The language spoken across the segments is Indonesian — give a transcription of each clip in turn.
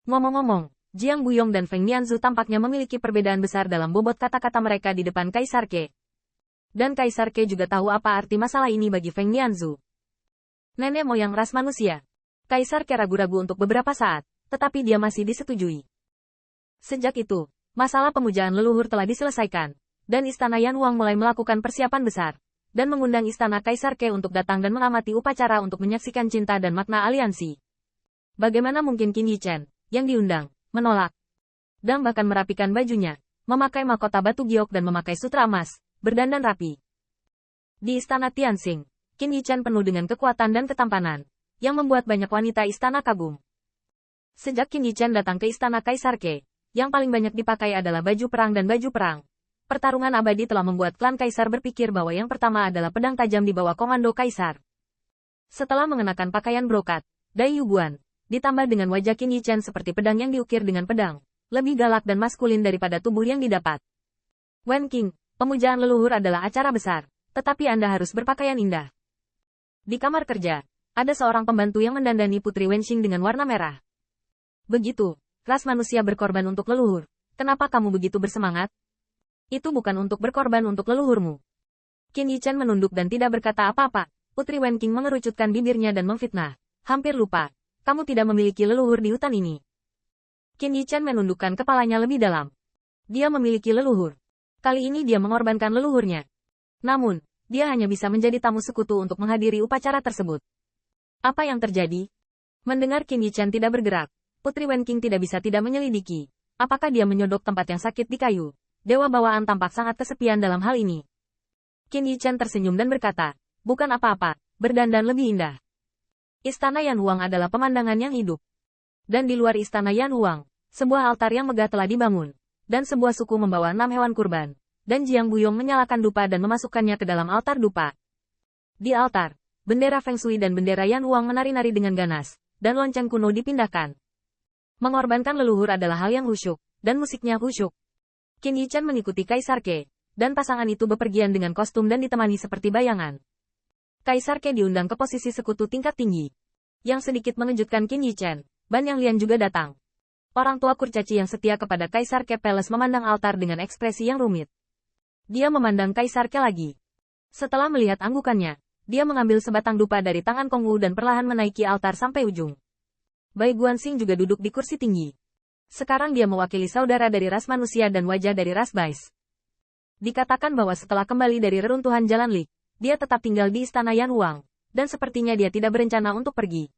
Ngomong-ngomong, Jiang Buyong dan Feng Nianzu tampaknya memiliki perbedaan besar dalam bobot kata-kata mereka di depan Kaisar Ke. Dan Kaisar Ke juga tahu apa arti masalah ini bagi Feng Nianzu. Nenek moyang ras manusia. Kaisar Ke ragu-ragu untuk beberapa saat, tetapi dia masih disetujui. Sejak itu, masalah pemujaan leluhur telah diselesaikan, dan Istana Yan Huang mulai melakukan persiapan besar, dan mengundang Istana Kaisar Ke untuk datang dan mengamati upacara untuk menyaksikan cinta dan makna aliansi. Bagaimana mungkin Qin Yichen, yang diundang, menolak, dan bahkan merapikan bajunya, memakai mahkota batu giok dan memakai sutra emas, berdandan rapi. Di Istana Tianxing, Qin Yichen penuh dengan kekuatan dan ketampanan, yang membuat banyak wanita istana kagum. Sejak Qin Yichen datang ke Istana Kaisar Ke, yang paling banyak dipakai adalah baju perang dan baju perang. Pertarungan abadi telah membuat klan Kaisar berpikir bahwa yang pertama adalah pedang tajam di bawah komando Kaisar. Setelah mengenakan pakaian brokat, Dai Yuguan, ditambah dengan wajah Qin Yichen seperti pedang yang diukir dengan pedang, lebih galak dan maskulin daripada tubuh yang didapat. Wen Qing, pemujaan leluhur adalah acara besar, tetapi Anda harus berpakaian indah. Di kamar kerja, ada seorang pembantu yang mendandani Putri Wenxing dengan warna merah. Begitu, ras manusia berkorban untuk leluhur. Kenapa kamu begitu bersemangat? Itu bukan untuk berkorban untuk leluhurmu. Qin Yichen menunduk dan tidak berkata apa-apa. Putri Wen Qing mengerucutkan bibirnya dan memfitnah. Hampir lupa. Kamu tidak memiliki leluhur di hutan ini. Qin Yichen menundukkan kepalanya lebih dalam. Dia memiliki leluhur. Kali ini dia mengorbankan leluhurnya. Namun, dia hanya bisa menjadi tamu sekutu untuk menghadiri upacara tersebut. Apa yang terjadi? Mendengar Qin Yichen tidak bergerak, Putri Wen Qing tidak bisa tidak menyelidiki. Apakah dia menyodok tempat yang sakit di kayu? Dewa bawaan tampak sangat kesepian dalam hal ini. Qin Yichen tersenyum dan berkata, bukan apa-apa, berdandan lebih indah. Istana Yan Huang adalah pemandangan yang hidup. Dan di luar Istana Yan Huang, sebuah altar yang megah telah dibangun, dan sebuah suku membawa 6 hewan kurban, dan Jiang Buyong menyalakan dupa dan memasukkannya ke dalam altar dupa. Di altar, bendera Feng Shui dan bendera Yan Huang menari-nari dengan ganas, dan lonceng kuno dipindahkan. Mengorbankan leluhur adalah hal yang khusyuk, dan musiknya khusyuk. Qin Yichen mengikuti Kaisar Ke, dan pasangan itu bepergian dengan kostum dan ditemani seperti bayangan. Kaisar Ke diundang ke posisi sekutu tingkat tinggi. Yang sedikit mengejutkan Qin Yichen, Ban Yang Lian juga datang. Orang tua kurcaci yang setia kepada Kaisar Ke Palace memandang altar dengan ekspresi yang rumit. Dia memandang Kaisar Ke lagi. Setelah melihat anggukannya, dia mengambil sebatang dupa dari tangan Kong Wu dan perlahan menaiki altar sampai ujung. Bai Guanxing juga duduk di kursi tinggi. Sekarang dia mewakili saudara dari ras manusia dan wajah dari ras Bais. Dikatakan bahwa setelah kembali dari reruntuhan Jalan Lik, dia tetap tinggal di Istana Yan Huang, dan sepertinya dia tidak berencana untuk pergi.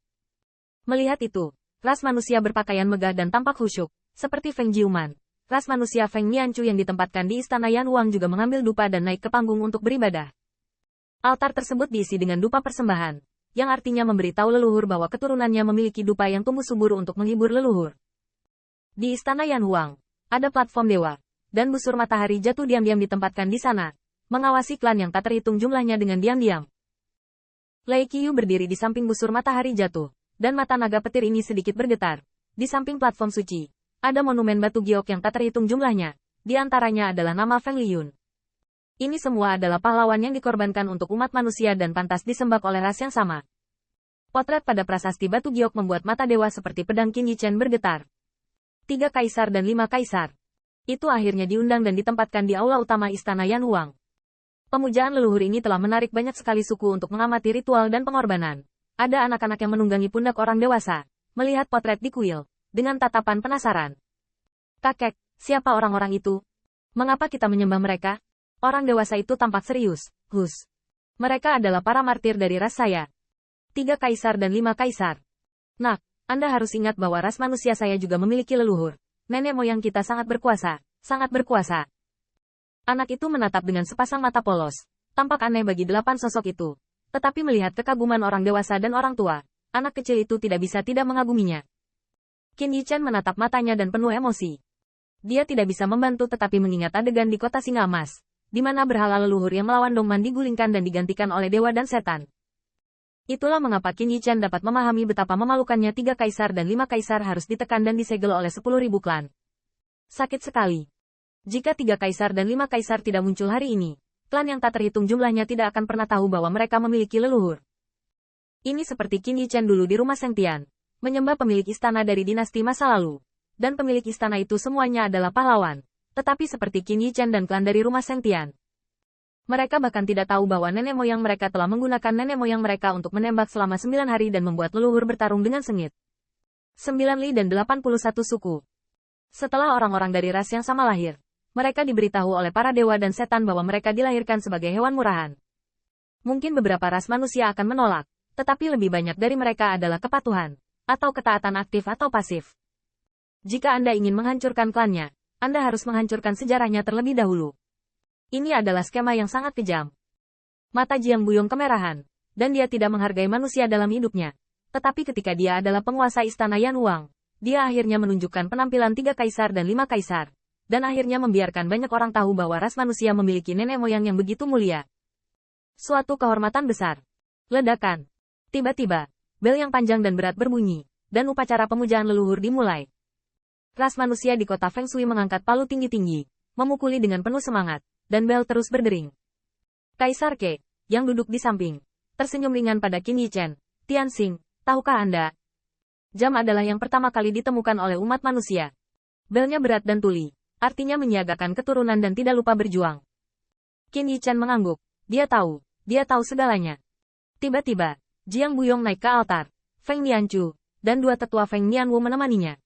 Melihat itu, ras manusia berpakaian megah dan tampak khusyuk, seperti Feng Jiuman. Ras manusia Feng Nianchu yang ditempatkan di Istana Yan Huang juga mengambil dupa dan naik ke panggung untuk beribadah. Altar tersebut diisi dengan dupa persembahan, yang artinya memberitahu leluhur bahwa keturunannya memiliki dupa yang tumbuh subur untuk menghibur leluhur. Di Istana Yan Huang, ada platform dewa, dan busur matahari jatuh diam-diam ditempatkan di sana, mengawasi klan yang tak terhitung jumlahnya dengan diam-diam. Lei Qiyu berdiri di samping busur matahari jatuh, dan mata naga petir ini sedikit bergetar. Di samping platform suci, ada monumen batu giok yang tak terhitung jumlahnya, di antaranya adalah nama Feng Liyun. Ini semua adalah pahlawan yang dikorbankan untuk umat manusia dan pantas disembah oleh ras yang sama. Potret pada prasasti batu giok membuat mata dewa seperti pedang Qin Yichen bergetar. 3 kaisar dan 5 kaisar. Itu akhirnya diundang dan ditempatkan di aula utama Istana Yan Huang. Pemujaan leluhur ini telah menarik banyak sekali suku untuk mengamati ritual dan pengorbanan. Ada anak-anak yang menunggangi pundak orang dewasa, melihat potret di kuil, dengan tatapan penasaran. Kakek, siapa orang-orang itu? Mengapa kita menyembah mereka? Orang dewasa itu tampak serius. Hus. Mereka adalah para martir dari ras saya. 3 kaisar dan 5 kaisar. Nak, Anda harus ingat bahwa ras manusia saya juga memiliki leluhur. Nenek moyang kita sangat berkuasa, sangat berkuasa. Anak itu menatap dengan sepasang mata polos. Tampak aneh bagi 8 sosok itu. Tetapi melihat kekaguman orang dewasa dan orang tua, anak kecil itu tidak bisa tidak mengaguminya. Qin Yichen menatap matanya dan penuh emosi. Dia tidak bisa membantu tetapi mengingat adegan di kota singa emas, di mana berhala leluhur yang melawan Dongman digulingkan dan digantikan oleh dewa dan setan. Itulah mengapa Qin Yichen dapat memahami betapa memalukannya 3 kaisar dan 5 kaisar harus ditekan dan disegel oleh 10.000 klan. Sakit sekali. Jika 3 kaisar dan 5 kaisar tidak muncul hari ini, klan yang tak terhitung jumlahnya tidak akan pernah tahu bahwa mereka memiliki leluhur. Ini seperti Qin Yichen dulu di rumah Seng Tian. menyembah pemilik istana dari dinasti masa lalu. Dan pemilik istana itu semuanya adalah pahlawan. Tetapi seperti Qin Yichen dan klan dari rumah Sengtian. Mereka bahkan tidak tahu bahwa nenek moyang mereka telah menggunakan nenek moyang mereka untuk menembak selama 9 hari dan membuat leluhur bertarung dengan sengit. 9 Li dan 81 suku. Setelah orang-orang dari ras yang sama lahir, mereka diberitahu oleh para dewa dan setan bahwa mereka dilahirkan sebagai hewan murahan. Mungkin beberapa ras manusia akan menolak, tetapi lebih banyak dari mereka adalah kepatuhan, atau ketaatan aktif atau pasif. Jika Anda ingin menghancurkan klannya, Anda harus menghancurkan sejarahnya terlebih dahulu. Ini adalah skema yang sangat kejam. Mata Jiang Buyong kemerahan, dan dia tidak menghargai manusia dalam hidupnya. Tetapi ketika dia adalah penguasa istana Yan Huang, dia akhirnya menunjukkan penampilan 3 kaisar dan 5 kaisar, dan akhirnya membiarkan banyak orang tahu bahwa ras manusia memiliki nenek moyang yang begitu mulia. Suatu kehormatan besar. Ledakan. Tiba-tiba, bel yang panjang dan berat berbunyi, dan upacara pemujaan leluhur dimulai. Ras manusia di kota Feng Shui mengangkat palu tinggi-tinggi, memukuli dengan penuh semangat, dan bel terus berdering. Kaisar Ke, yang duduk di samping, tersenyum ringan pada Qin Yichen. Tianxing, tahukah Anda? Jam adalah yang pertama kali ditemukan oleh umat manusia. Belnya berat dan tuli, artinya menyiagakan keturunan dan tidak lupa berjuang. Qin Yichen mengangguk. Dia tahu segalanya. Tiba-tiba, Jiang Buyong naik ke altar. Feng Nianchu, dan 2 tetua Feng Nianwu menemaninya.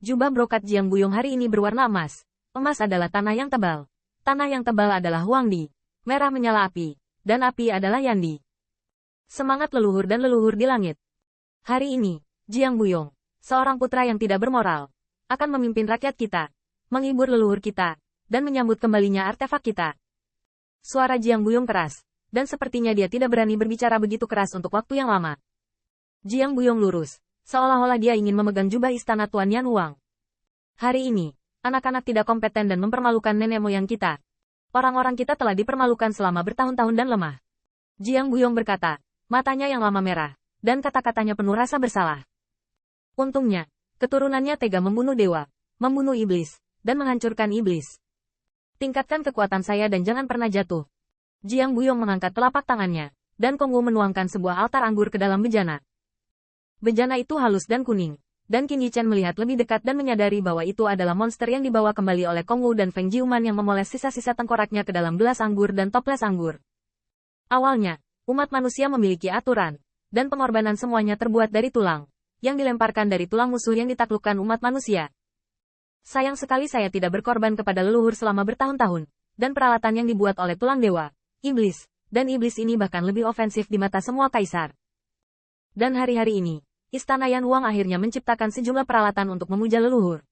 Jubah brokat Jiang Buyong hari ini berwarna emas. Emas adalah tanah yang tebal. Tanah yang tebal adalah Huangdi. Merah menyala api, dan api adalah Yandi. Semangat leluhur dan leluhur di langit. Hari ini, Jiang Buyong, seorang putra yang tidak bermoral, akan memimpin rakyat kita, menghibur leluhur kita, dan menyambut kembalinya artefak kita. Suara Jiang Buyong keras, dan sepertinya dia tidak berani berbicara begitu keras untuk waktu yang lama. Jiang Buyong lurus, seolah-olah dia ingin memegang jubah istana Tuan Yan Huang. Hari ini, anak-anak tidak kompeten dan mempermalukan nenek moyang kita. Orang-orang kita telah dipermalukan selama bertahun-tahun dan lemah. Jiang Buyong berkata, matanya yang lama merah, dan kata-katanya penuh rasa bersalah. Untungnya, keturunannya tega membunuh dewa, membunuh iblis, dan menghancurkan iblis. Tingkatkan kekuatan saya dan jangan pernah jatuh. Jiang Buyong mengangkat telapak tangannya, dan Kongwu menuangkan sebuah altar anggur ke dalam bejana. Bejana itu halus dan kuning. Dan Qin Yichen melihat lebih dekat dan menyadari bahwa itu adalah monster yang dibawa kembali oleh Kongwu dan Feng Jiuman yang memoles sisa-sisa tengkoraknya ke dalam gelas anggur dan toples anggur. Awalnya, umat manusia memiliki aturan, dan pengorbanan semuanya terbuat dari tulang, yang dilemparkan dari tulang musuh yang ditaklukkan umat manusia. Sayang sekali saya tidak berkorban kepada leluhur selama bertahun-tahun, dan peralatan yang dibuat oleh tulang dewa, iblis, dan iblis ini bahkan lebih ofensif di mata semua kaisar. Dan hari-hari ini, Istana Yan Huang akhirnya menciptakan sejumlah peralatan untuk memuja leluhur.